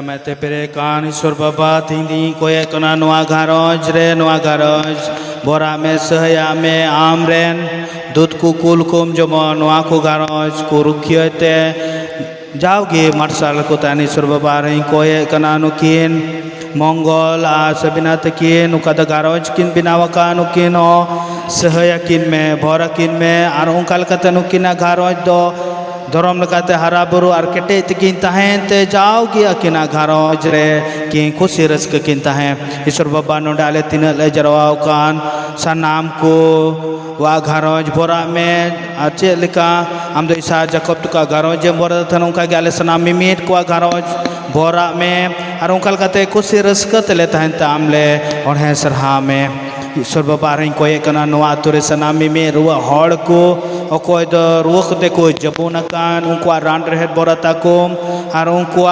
Mete pere kan Iswar Baba tindi koye kona noa gharoj re noa gharoj bora me sahaya me amren dut ku kul kum jemo noa ku gharoj ku rukhyate jauge marsal ko tani Iswar Baba re koye kona nukin Mongol a sabina takin ukada gharoj kin binawaka nukin o sahaya kin me bora kin me ar unkal kata nukina gharoj do धर्म लगाते हरा बुरु और कटे तकिन तहें ते जाओगी अकिना घरोज रे कि खुशी रस्क किन तहें ईश्वर बाबा नो डाले तीन ले जरवाओ कान सनाम को वा घरोज बोरा में अच्छे लिखा हम तो ईसा जकब तुका घरोज बोरा थन उनका गले सनाम मिमीट को घरोज बोरा में और उनका लगाते खुशी रस्क तले तहें तामले और हैं सरहा में ईश्वर बाबा रही कोई कना नवा तुरे सनामी में रुआ हड़ को और कोई तो रुख दे कोई जबून कान उनको रान रहे बोरता को और उनको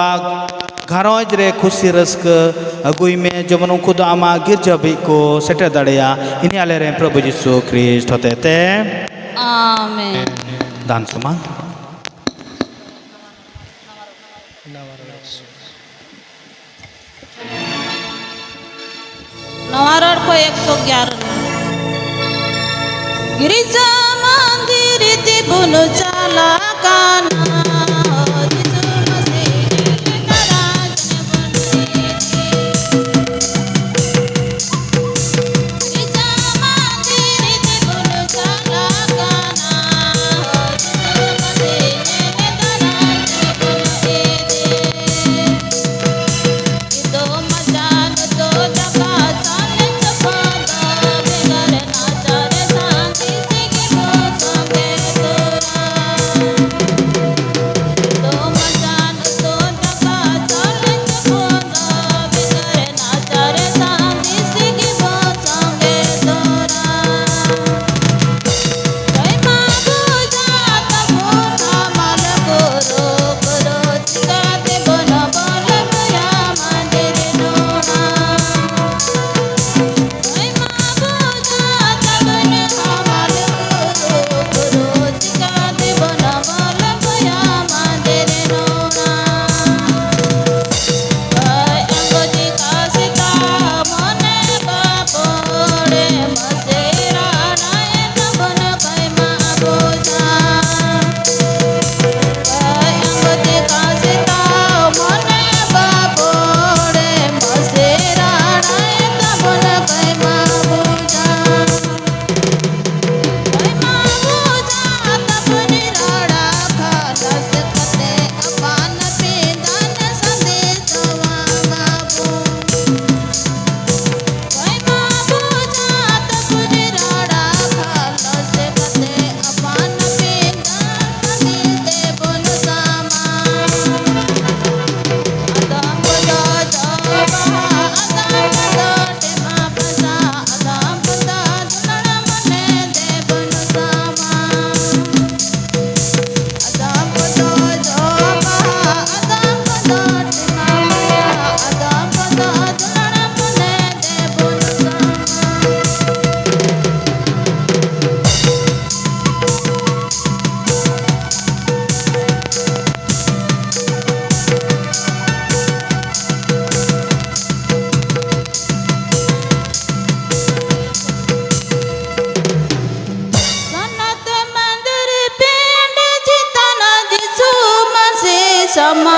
घरोज रे खुशी रस्क अगुई में जब उनको तो आमा गिर जबी को सेटे दड़िया इन्हीं आले रे प्रभु यीशु ख्रीस्ट होते थे आमीन दान समान नवारोड को 111 गिरिजा मंदिर ते बुनु चाला काना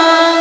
Amen.